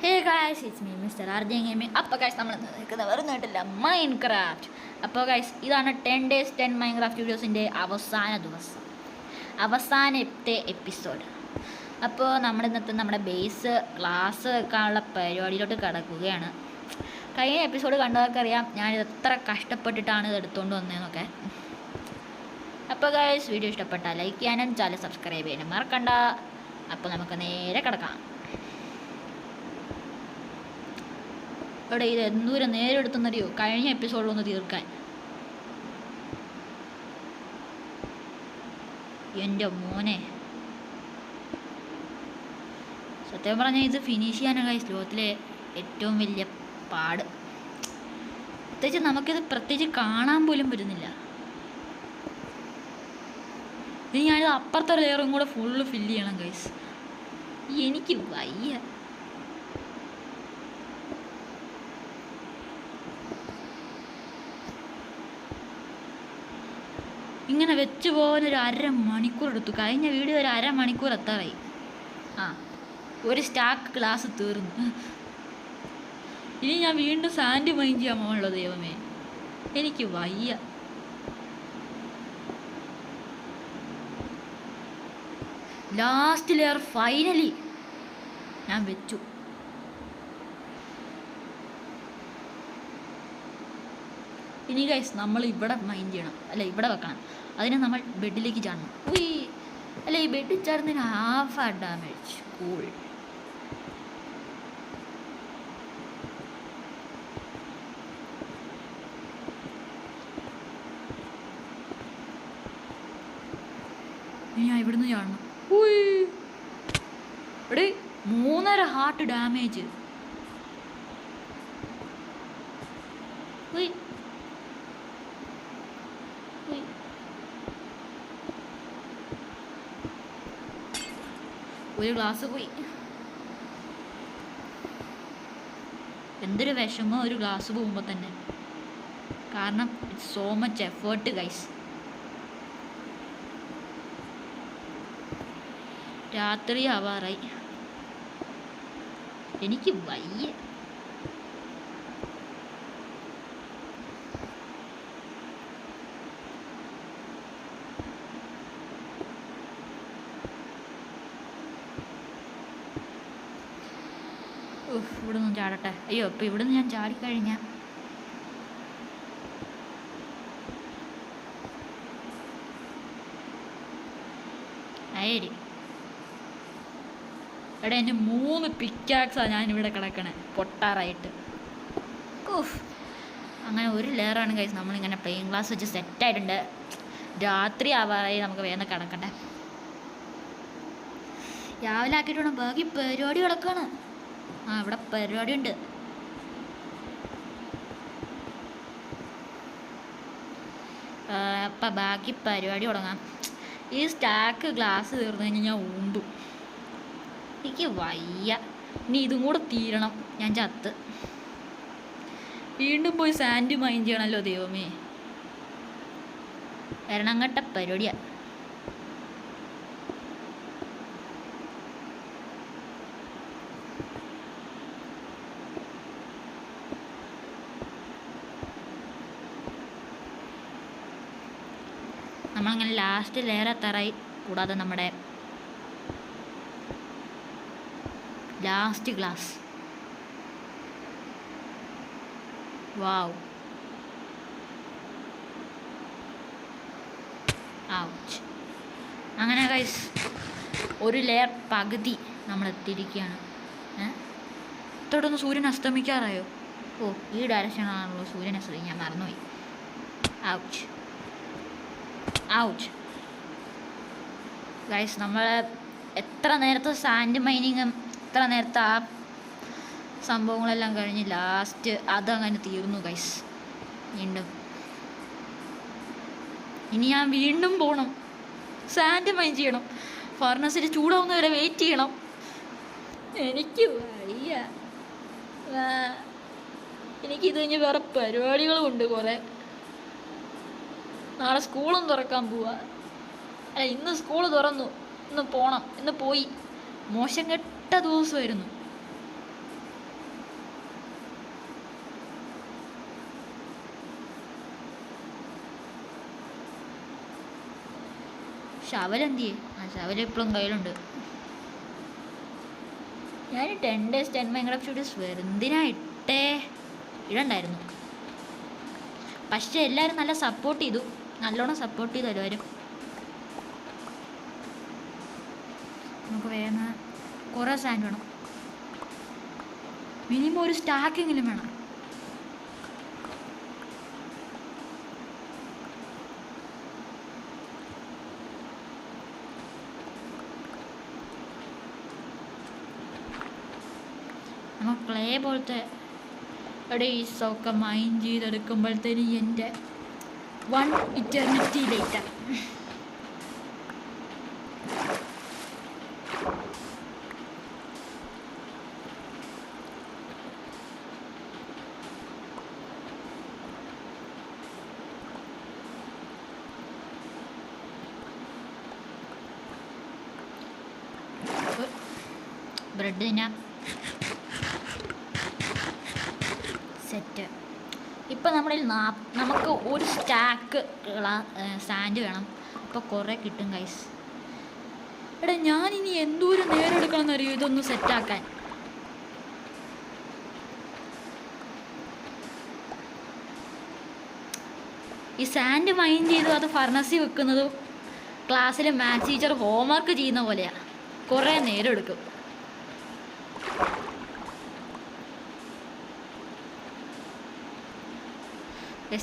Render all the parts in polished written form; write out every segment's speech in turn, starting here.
Hey guys, it's me mister Arjan gaming. അപ്പോൾ guys നമ്മൾ നിൽക്കുന്നത് വേറെ ഒന്നുമില്ല, മൈൻക്രാഫ്റ്റ്. അപ്പോൾ ഗൈസ് ഇതാണ് 10 days 10 മൈൻക്രാഫ്റ്റ് വീഡിയോസിൻ്റെ അവസാന ദിവസം, അവസാനത്തെ എപ്പിസോഡ്. അപ്പോൾ നമ്മൾ ഇന്നത്തെ നമ്മുടെ ബേസ് ക്ലാസ് വെക്കാനുള്ള പരിപാടിയിലോട്ട് കിടക്കുകയാണ്. കഴിഞ്ഞ എപ്പിസോഡ് കണ്ടവർക്കറിയാം ഞാനിത് എത്ര കഷ്ടപ്പെട്ടിട്ടാണ് ഇത് എടുത്തുകൊണ്ട് വന്നതെന്നൊക്കെ. അപ്പോൾ ഗൈസ് വീഡിയോ ഇഷ്ടപ്പെട്ടാൽ ലൈക്ക് ചെയ്യാനും ചാനൽ സബ്സ്ക്രൈബ് ചെയ്യാനും മറക്കണ്ട. അപ്പോൾ നമുക്ക് നേരെ കിടക്കാം. ഇവിടെ ഇത് എന്തൂരം നേരെ എടുത്തെന്നറിയോ കഴിഞ്ഞ എപ്പിസോഡിലൊന്ന് തീർക്കാൻ. എൻ്റെ മോനെ, സത്യം പറഞ്ഞാൽ ഇത് ഫിനിഷ് ചെയ്യാനാണ് ഈ ലോകത്തിലെ ഏറ്റവും വലിയ പാട്. പ്രത്യേകിച്ച് നമുക്കിത് പ്രത്യേകിച്ച് കാണാൻ പോലും പറ്റുന്നില്ല. ഇനി ഞാനിത് അപ്പുറത്തെ ലെയറും കൂടെ ഫുള്ള് ഫില്ല് ചെയ്യണം ഗൈസ്. എനിക്ക് വയ്യ. ഇങ്ങനെ വെച്ച് പോകാൻ ഒരു അരമണിക്കൂർ എടുത്തു. കഴിഞ്ഞ വീഡിയോ ഒരു അരമണിക്കൂർ എത്താറായി. ഒരു സ്റ്റാക്ക് ക്ലാസ് തീർന്നു. ഇനി ഞാൻ വീണ്ടും സാൻഡ് മൈൻ ചെയ്യാൻ പോകാനുള്ളത്. ദൈവമേ, എനിക്ക് വയ്യ. ലാസ്റ്റ് ലെയർ ഫൈനലി ഞാൻ വെച്ചു. ഇനി ഗൈസ് നമ്മൾ ഇവിടെ മൈൻഡ് ചെയ്യണം, അല്ല ഇവിടെ വെക്കണം. അതിനെ നമ്മൾ ബെഡിലേക്ക് ചാടണം. അല്ല, ഈ ബെഡിൽ ചാടുന്നതിന് ഹാഫ് ഡാമേജ്. കൂൾ. ഞാൻ ഇവിടുന്ന് ചാടണം. ഇവിടെ 3.5 ഹാർട്ട് ഡാമേജ്. ഒരു ഗ്ലാസ് പോയി. എന്തൊരു വിഷമോ ഒരു ഗ്ലാസ് പോകുമ്പോൾ തന്നെ. കാരണം it's so much effort guys. രാത്രി ആവാറായി. എനിക്ക് വയ്യ. ഇവിടെ നിന്ന് ചാടട്ടെ. അയ്യോ, അപ്പം ഇവിടെ നിന്ന് ഞാൻ ചാടിക്കഴിഞ്ഞാൽ അയരി. എടാ, എൻ്റെ 3 പിക്കാക്സാണ് ഞാനിവിടെ കിടക്കണേ പൊട്ടാറായിട്ട്. അങ്ങനെ ഒരു ലെയറാണ് കഴിച്ച് നമ്മളിങ്ങനെ പ്ലെയിൻ ഗ്ലാസ് വെച്ച് സെറ്റായിട്ടുണ്ട്. രാത്രി ആവാറായി, നമുക്ക് വേഗം കിടക്കട്ടെ. രാവിലെ ആക്കിയിട്ട് വേണം ബാക്കി പരിപാടി കിടക്കാണ്. ഇവിടെ പരിപാടി ഉണ്ട്. അപ്പം ബാക്കി പരിപാടി തുടങ്ങാം. ഈ സ്റ്റാക്ക് ഗ്ലാസ് തീർന്നു കഴിഞ്ഞാൽ ഞാൻ ഊമ്പും. എനിക്ക് വയ്യ. ഇനി ഇതും കൂടെ തീരണം, ഞാൻ ചത്ത്. വീണ്ടും പോയി സാൻഡ് മൈൻ ചെയ്യണമല്ലോ ദൈവമേ. എരണങ്ങട്ട പരിപാടിയാണ്. നമ്മളങ്ങനെ ലാസ്റ്റ് ലെയർ എത്താറായി. കൂടാതെ നമ്മുടെ ലാസ്റ്റ് ഗ്ലാസ്. വാവ്. ഔച്ച്. അങ്ങനെ ഗൈസ് ഒരു ലെയർ പകുതി നമ്മൾ എത്തിയിരിക്കുകയാണ്. ഇത്തോടൊന്ന് സൂര്യൻ അസ്തമിക്കാറായോ? ഈ ഡയറക്ഷനാണല്ലോ സൂര്യൻ അസ്തമിക്കാൻ, ഞാൻ മറന്നുപോയി. Ouch ouch. ഗൈസ് നമ്മൾ എത്ര നേരത്തെ സാൻഡ് മൈനിങ്ങും എത്ര നേരത്തെ ആ സംഭവങ്ങളെല്ലാം കഴിഞ്ഞ് ലാസ്റ്റ് അതങ്ങനെ തീർന്നു ഗൈസ്. വീണ്ടും ഇനി ഞാൻ വീണ്ടും പോകണം, സാൻഡ് മൈൻ ചെയ്യണം. ഫർണസിൽ ചൂടാവുന്ന വരെ വെയിറ്റ് ചെയ്യണം. എനിക്ക് വയ്യ. എനിക്കിത് കഴിഞ്ഞ് വേറെ പരിപാടികളും ഉണ്ട് കുറേ. നാളെ സ്കൂളും തുറക്കാൻ പോവാ. അല്ല, ഇന്ന് സ്കൂൾ തുറന്നു, ഇന്ന് പോണം. ഇന്ന് പോയി. മോശം കെട്ട ദിവസമായിരുന്നു. ശവലെന്തിയേ? ആ ശവൽ ഇപ്പോഴും കയ്യിലുണ്ട്. ഞാൻ 10 days 10 മൈൻക്രാഫ്റ്റ് വീഡിയോസ് വെറുതെ ഇടണ്ടായിരുന്നു. പക്ഷെ എല്ലാവരും നല്ല സപ്പോർട്ട് ചെയ്തു, നല്ലോണം സപ്പോർട്ട് ചെയ്തു എല്ലാവരും. നമുക്ക് വേഗം കുറേ സാൻഡ് വേണം, മിനിമം ഒരു സ്റ്റാക്കെങ്കിലും വേണം. നമുക്ക് ക്ലേ പോലത്തെ ഡേയ്സൊക്കെ മൈൻ ചെയ്തെടുക്കുമ്പോഴത്തേന് എൻ്റെ 1 eternity ലേറ്റർ. ബ്രെഡ് തിന്നാം. സെറ്റ്. ഇപ്പം നമുക്ക് ഒരു സ്റ്റാക്ക് സാൻഡ് വേണം. അപ്പോൾ കുറേ കിട്ടും ഗൈസ്. എടാ ഞാനിനി എന്തോരം നേരം എടുക്കണമെന്ന് അറിയോ ഇതൊന്ന് സെറ്റാക്കാൻ? ഈ സാൻഡ് മൈൻ ചെയ്തു അത് ഫർണസിൽ വെക്കുന്നതും ക്ലാസ്സിൽ മാത്സ് ടീച്ചർ ഹോംവർക്ക് ചെയ്യുന്ന പോലെയാണ്. കുറേ നേരം എടുക്കും.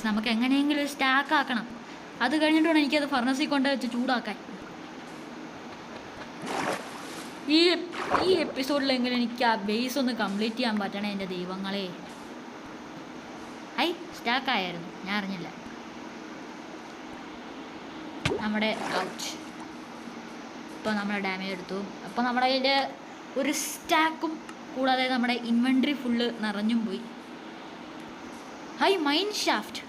നമുക്ക് എങ്ങനെയെങ്കിലും ഒരു സ്റ്റാക്ക് ആക്കണം. അത് കഴിഞ്ഞിട്ട് വേണം എനിക്കത് ഫർണസിൽ കൊണ്ട് വെച്ച് ചൂടാക്കാൻ. ഈ എപ്പിസോഡിലെങ്കിലും എനിക്ക് ആ ബേസ് ഒന്ന് കംപ്ലീറ്റ് ചെയ്യാൻ പറ്റണേ എൻ്റെ ദൈവങ്ങളെ. സ്റ്റാക്കായിരുന്നു, ഞാൻ അറിഞ്ഞില്ല. നമ്മുടെ ഔട്ട്. ഇപ്പോൾ നമ്മുടെ ഡാമേജ് എടുത്തു. അപ്പോൾ നമ്മുടെ കയ്യിൽ ഒരു സ്റ്റാക്കും കൂടാതെ നമ്മുടെ ഇൻവെൻട്രി ഫുള്ള് നിറഞ്ഞും പോയി. Mine shaft.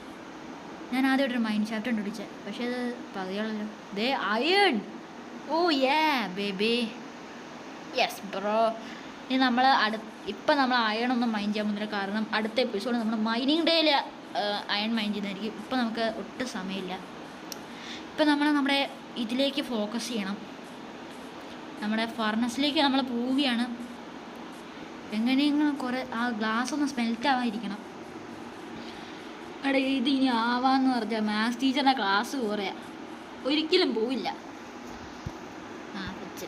ഞാൻ ആദ്യമായിട്ടൊരു മൈൻ ഷാഫ്റ്റ് കണ്ടുപിടിച്ചത്, പക്ഷേ അത് പകുതിയാണല്ലോ. ദേ അയൺ. ഓ യാ ബേബി, യെസ് ബ്രോ. ഇനി നമ്മൾ ഇപ്പം നമ്മൾ അയണൊന്നും മൈൻ ചെയ്യാൻ പോകുന്നില്ല, കാരണം അടുത്ത എപ്പിസോഡ് നമ്മൾ മൈനിങ് ഡേയിൽ അയൺ മൈൻ ചെയ്യുന്നതായിരിക്കും. ഇപ്പം നമുക്ക് ഒട്ടും സമയമില്ല. ഇപ്പം നമ്മുടെ ഇതിലേക്ക് ഫോക്കസ് ചെയ്യണം. നമ്മുടെ ഫർണസിലേക്ക് നമ്മൾ പോവുകയാണ്. എങ്ങനെയെങ്കിലും കുറേ ആ ഗ്ലാസ് ഒന്ന് സ്മെൽറ്റ് ആവാതിരിക്കണം. എടാ ഇത് ഇനി ആവാന്ന് പറഞ്ഞാൽ മാത്സ് ടീച്ചറിൻ്റെ ക്ലാസ് കുറയാ, ഒരിക്കലും പോവില്ല. വെച്ച്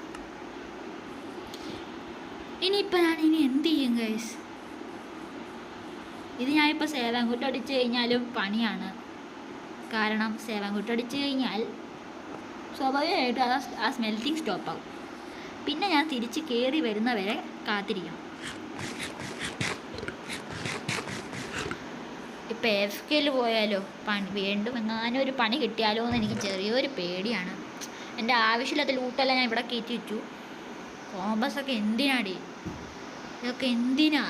ഇനിയിപ്പോൾ ഞാൻ എന്ത് ചെയ്യും ഗൈസ്? ഇത് ഞാനിപ്പോൾ സേവാങ്കുട്ട് അടിച്ച് കഴിഞ്ഞാലും പണിയാണ്. കാരണം സേവാങ്കുട്ട് അടിച്ച് കഴിഞ്ഞാൽ സ്വാഭാവികമായിട്ടും ആ സ്മെൽറ്റിങ് സ്റ്റോപ്പാകും. പിന്നെ ഞാൻ തിരിച്ച് കയറി വരുന്നവരെ കാത്തിരിക്കണം. ഇപ്പോൾ AFKയിൽ പോയാലോ വീണ്ടും എങ്ങാനും ഒരു പണി കിട്ടിയാലോ എന്ന് എനിക്ക് ചെറിയൊരു പേടിയാണ്. എൻ്റെ ആവശ്യമില്ലാത്ത ലൂട്ടെല്ലാം ഞാൻ ഇവിടെ കയറ്റി വെച്ചു. കോമ്പസൊക്കെ എന്തിനാടി? ഇതൊക്കെ എന്തിനാ?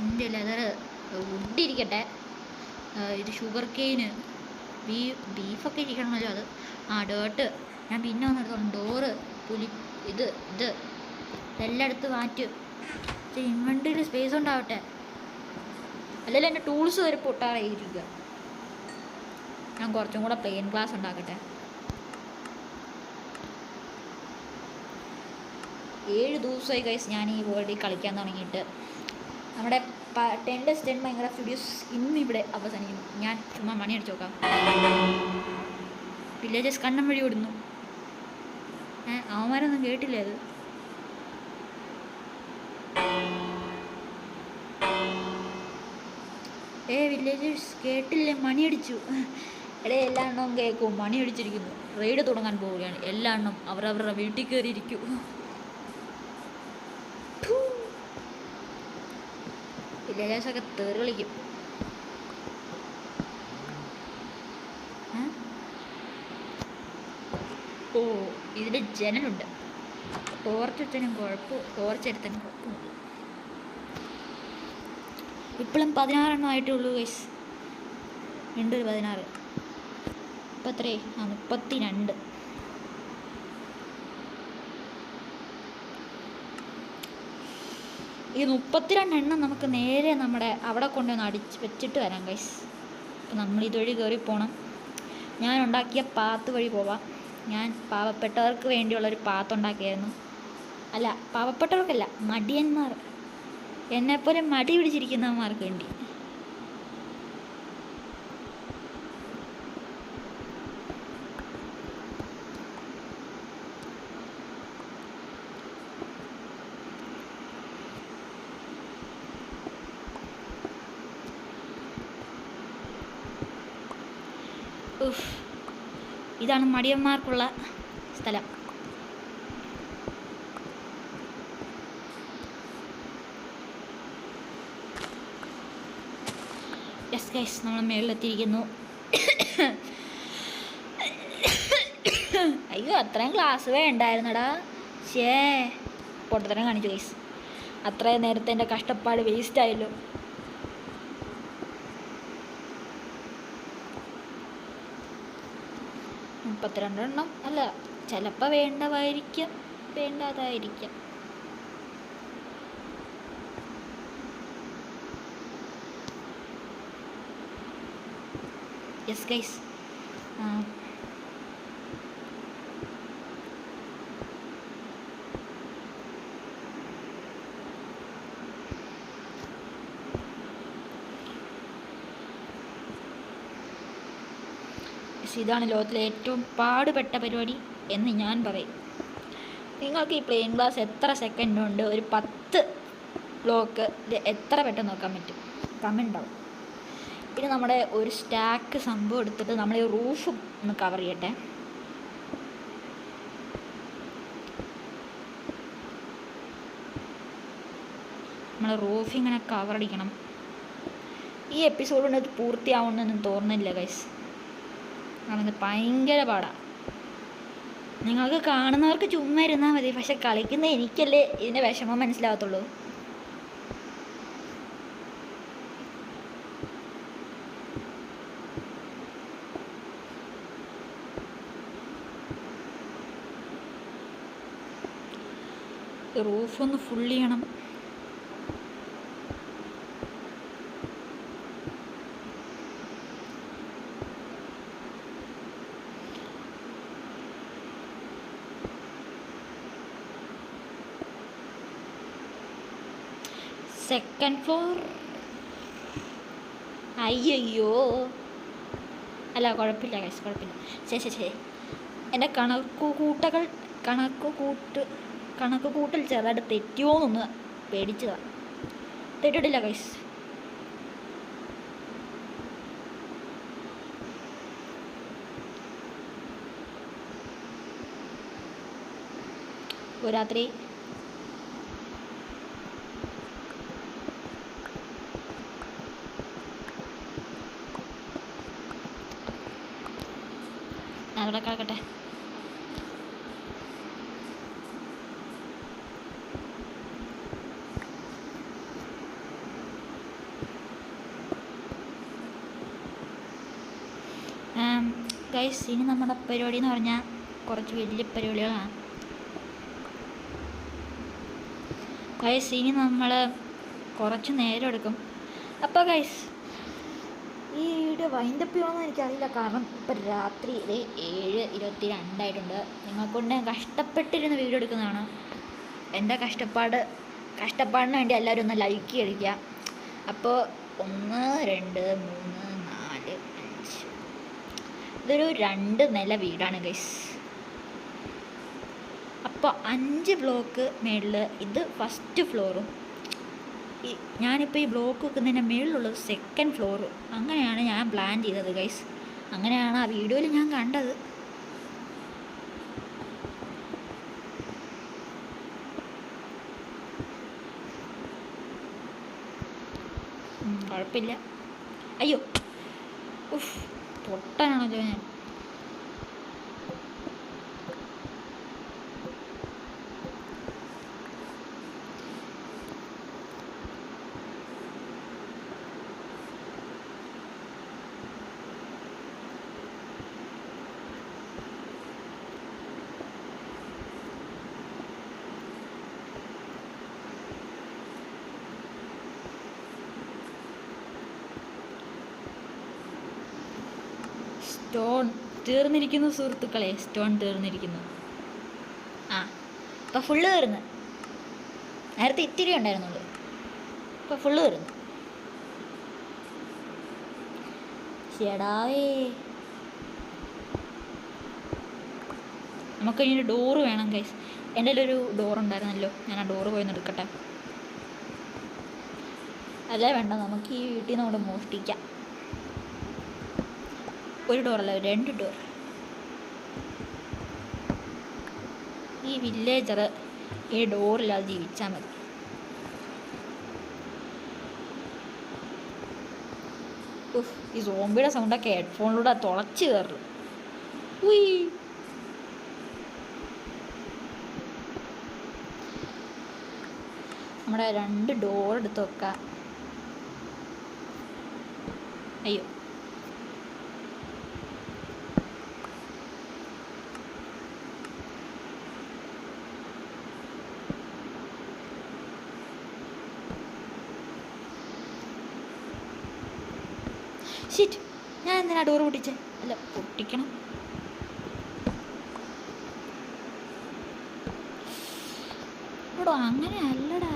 എൻ്റെ ലെതർ വുഡിരിക്കട്ടെ. ഇത് ഷുഗർ കെയിന്, ബീഫൊക്കെ ഇരിക്കണമല്ലോ. അത് ഡേർട്ട് ഞാൻ പിന്നെ വന്നെടുത്തോളാം. ഡോറ് ഇതെല്ലാം എടുത്ത് മാറ്റും. ഇൻവെൻട്രിയിൽ സ്പേസ് ഉണ്ടാവട്ടെ, അല്ലെങ്കിൽ എൻ്റെ ടൂൾസ് വരെ പൊട്ടാറായിരിക്കുക. ഞാൻ കുറച്ചും കൂടെ പ്ലെയിൻ ഗ്ലാസ് ഉണ്ടാക്കട്ടെ. 7 ദിവസമായി ഗൈസ് ഞാൻ ഈ വേൾഡിൽ കളിക്കാൻ തുടങ്ങിയിട്ട്. നമ്മുടെ 10 days 10 മൈൻക്രാഫ്റ്റ് വീഡിയോസ് ഇന്നിവിടെ അവസാനിക്കുന്നു. ഞാൻ ചുമ്മാ മണി അടിച്ച് നോക്കാം. വില്ലേജസ് കണ്ണം വഴി ഓടുന്നു. അവന്മാരൊന്നും കേട്ടില്ലേ? അത് വില്ലേജേഴ്സ് കേട്ടില്ലേ? മണി അടിച്ചു. എല്ലാ എണ്ണവും കേൾക്കും. മണി അടിച്ചിരിക്കുന്നു. റെയ്ഡ് തുടങ്ങാൻ പോവുകയാണ്. എല്ലാ എണ്ണം അവരവരുടെ വീട്ടിൽ കയറിയിരിക്കും. വില്ലേജേഴ്സൊക്കെ തെറി കളിക്കും. ഇതിൽ ജനലുണ്ട്. ടോർച്ചെടുത്തനും കുഴപ്പമില്ല. ഇപ്പോഴും 16 എണ്ണം ആയിട്ടേ ഉള്ളൂ ഗൈസ്. 2 16 ഇപ്പം എത്രയേ? 32. ഈ 32 എണ്ണം നമുക്ക് നേരെ നമ്മുടെ അവിടെ കൊണ്ടുവന്ന് വെച്ചിട്ട് വരാം ഗൈസ്. അപ്പം നമ്മൾ ഇതുവഴി കയറി പോകണം. ഞാൻ ഉണ്ടാക്കിയ പാത്ത് വഴി പോവാം. ഞാൻ പാവപ്പെട്ടവർക്ക് വേണ്ടിയുള്ളൊരു പാത്തുണ്ടാക്കിയായിരുന്നു. അല്ല, പാവപ്പെട്ടവർക്കല്ല, മടിയന്മാർ, എന്നെപ്പോലെ മടി പിടിച്ചിരിക്കുന്നവന്മാർക്ക് വേണ്ടി. ഇതാണ് മടിയന്മാർക്കുള്ള സ്ഥലം. യെസ് ഗൈസ്, നമ്മൾ മേളിലെത്തിയിരിക്കുന്നു. അയ്യോ, അത്രയും ഗ്ലാസ് വേണ്ടായിരുന്നടാ. പൊട്ടത്തരം കാണിച്ചു ഗൈസ്. അത്രയും നേരത്തെ എൻ്റെ കഷ്ടപ്പാട് വേസ്റ്റ് ആയല്ലോ. എണ്ണം അല്ല, ചിലപ്പോൾ വേണ്ടതായിരിക്കാം, വേണ്ടാതായിരിക്കാം. യെസ് ഗൈസ്, ഇതാണ് ലോകത്തിലെ ഏറ്റവും പാടുപെട്ട പരിപാടി എന്ന് ഞാൻ പറയും. നിങ്ങൾക്ക് ഈ പ്ലെയിൻ ഗ്ലാസ് എത്ര സെക്കൻഡ് കൊണ്ട് ഒരു 10 ബ്ലോക്ക് എത്ര പെട്ടെന്ന് നോക്കാൻ പറ്റും? കമൻ്റ് ആവും. പിന്നെ നമ്മുടെ ഒരു സ്റ്റാക്ക് സംഭവം എടുത്തിട്ട് നമ്മൾ ഈ റൂഫ് ഒന്ന് കവർ ചെയ്യട്ടെ. നമ്മൾ റൂഫ് ഇങ്ങനെ കവർ അടിക്കണം. ഈ എപ്പിസോഡ് കൊണ്ട് അത് പൂർത്തിയാവുമെന്നൊന്നും തോന്നുന്നില്ല ഗൈസ്. അത് ഭയങ്കര പാടാണ്. നിങ്ങൾക്ക് കാണുന്നവർക്ക് ചുമ്മാ ഇരുന്നാൽ മതി, പക്ഷെ കളിക്കുന്ന എനിക്കല്ലേ ഇതിൻ്റെ വിഷമം മനസ്സിലാകത്തുള്ളൂ. റൂഫൊന്ന് ഫുൾ ചെയ്യണം. Second floor. അയ്യോ, അല്ല കുഴപ്പമില്ല ഗൈസ്, കുഴപ്പമില്ല. ശരി, എൻ്റെ കണക്ക് കൂട്ടൽ ചെറുതായിട്ട് തെറ്റിയോന്നൊന്ന് പേടിച്ചതാണ്. തെറ്റിട്ടില്ല ഗൈസ്. രാത്രി ഞാനിവിടെ കിടക്കട്ടെ. ഗൈസ്, ഇനി നമ്മുടെ പരിപാടി എന്ന് പറഞ്ഞാൽ കുറച്ച് വലിയ പരിപാടികളാണ് ഗൈസ്. ഇനി നമ്മൾ കുറച്ച് നേരം എടുക്കും. അപ്പോൾ ഗൈസ്, ഈ വീഡിയോ വൈൻഡപ്പ് ചെയ്യണമെന്ന് എനിക്കറിയില്ല, കാരണം ഇപ്പം രാത്രി 7:22 നിങ്ങൾക്കൊണ്ട് ഞാൻ കഷ്ടപ്പെട്ടിരുന്ന് വീഡിയോ എടുക്കുന്നതാണ്. എൻ്റെ കഷ്ടപ്പാടിന് വേണ്ടി എല്ലാവരും ഒന്ന് ലൈക്ക് അടിക്കുക. അപ്പോൾ 1 2 3 4 5 ഇതൊരു 2 നില വീടാണ് ഗൈസ്. അപ്പോൾ 5 ബ്ലോക്ക് മേളിൽ ഇത് ഫസ്റ്റ് ഫ്ലോറും, ഞാനിപ്പോൾ ഈ ബ്ലോക്ക് വെക്കുന്നതിൻ്റെ മേളിലുള്ളത് സെക്കൻഡ് ഫ്ലോറ്. അങ്ങനെയാണ് ഞാൻ പ്ലാൻ ചെയ്തത് ഗൈസ്. അങ്ങനെയാണ് ആ വീഡിയോയിൽ ഞാൻ കണ്ടത്. കുഴപ്പമില്ല. അയ്യോ, പൊട്ടനാണല്ലോ ഞാൻ. സ്റ്റോൺ തീർന്നിരിക്കുന്നു സുഹൃത്തുക്കളെ, സ്റ്റോൺ തീർന്നിരിക്കുന്നു. ആ ഇപ്പം ഫുള്ള് തീർന്ന്. നേരത്തെ ഇത്തിരി ഉണ്ടായിരുന്നുള്ളൂ, ഇപ്പം ഫുള്ള് തീർന്നു. ചേടാവേ, നമുക്ക് ഇനി ഡോറ് വേണം ഗൈസ്. എൻ്റെ ഒരു ഡോറുണ്ടായിരുന്നല്ലോ, ഞാൻ ആ ഡോറ് പോയി എടുക്കട്ടെ. അല്ലേ വേണ്ട, നമുക്ക് ഈ വീട്ടിൽ നിന്ന് അങ്ങോട്ട് മോഷ്ടിക്കാം. ഒരു ഡോറല്ല, 2 ഡോർ. ഈ വില്ലേജർ ഈ ഡോറില്ലാതെ ജീവിച്ചാൽ മതി. ഈ സോംബിയുടെ സൗണ്ടൊക്കെ ഹെഡ്ഫോണിലൂടെ തുളച്ച് കയറും. നമ്മുടെ 2 ഡോർ എടുത്ത് വെക്കാം. അയ്യോ, ഷിറ്റ്, ഞാൻ എന്തിനാ ഡോറ് പൊട്ടിച്ചേ? അല്ല, പൊട്ടിക്കണം. ഇവിടെ അങ്ങനെ അല്ലടാ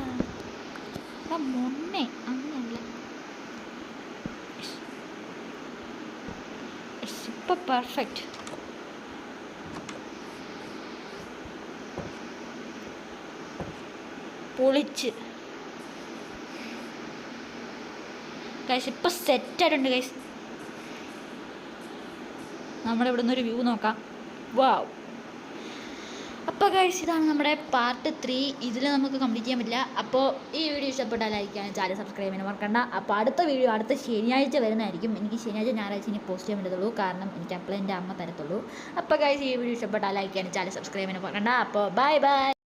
മൊണ്ണേ, അങ്ങനെയല്ല. ഇപ്പം പെർഫെക്റ്റ്. പൊളിച്ച് ഗൈസ്, ഇപ്പം സെറ്റായിട്ടുണ്ട് ഗൈസ്. നമ്മുടെ ഇവിടെ നിന്നൊരു വ്യൂ നോക്കാം. വാവ്. അപ്പോൾ ഗൈസ്, ഇതാണ് നമ്മുടെ പാർട്ട് 3. ഇതിൽ നമുക്ക് കംപ്ലീറ്റ് ചെയ്യാൻ പറ്റില്ല. അപ്പോൾ ഈ വീഡിയോ ഇഷ്ടപ്പെട്ടാൽ ലൈക്ക് ചെയ്യാനും ചാനൽ സബ്സ്ക്രൈബ് ചെയ്യാനും മറക്കണ്ട. അപ്പോൾ അടുത്ത വീഡിയോ അടുത്ത ശനിയാഴ്ച വരുന്നതായിരിക്കും. എനിക്ക് ശനിയാഴ്ച ഞായറാഴ്ച ഇനി പോസ്റ്റ് ചെയ്യാൻ പറ്റത്തുള്ളൂ, കാരണം എനിക്ക് അപ്പോഴേ എൻ്റെ അമ്മ തരത്തുള്ളൂ. അപ്പോൾ ഗൈസ്, ഈ വീഡിയോ ഇഷ്ടപ്പെട്ടാൽ ലൈക്ക് ചെയ്യാനും ചാനൽ സബ്സ്ക്രൈബ് ചെയ്യാനും മറക്കണ്ട. അപ്പോൾ ബൈ ബൈ.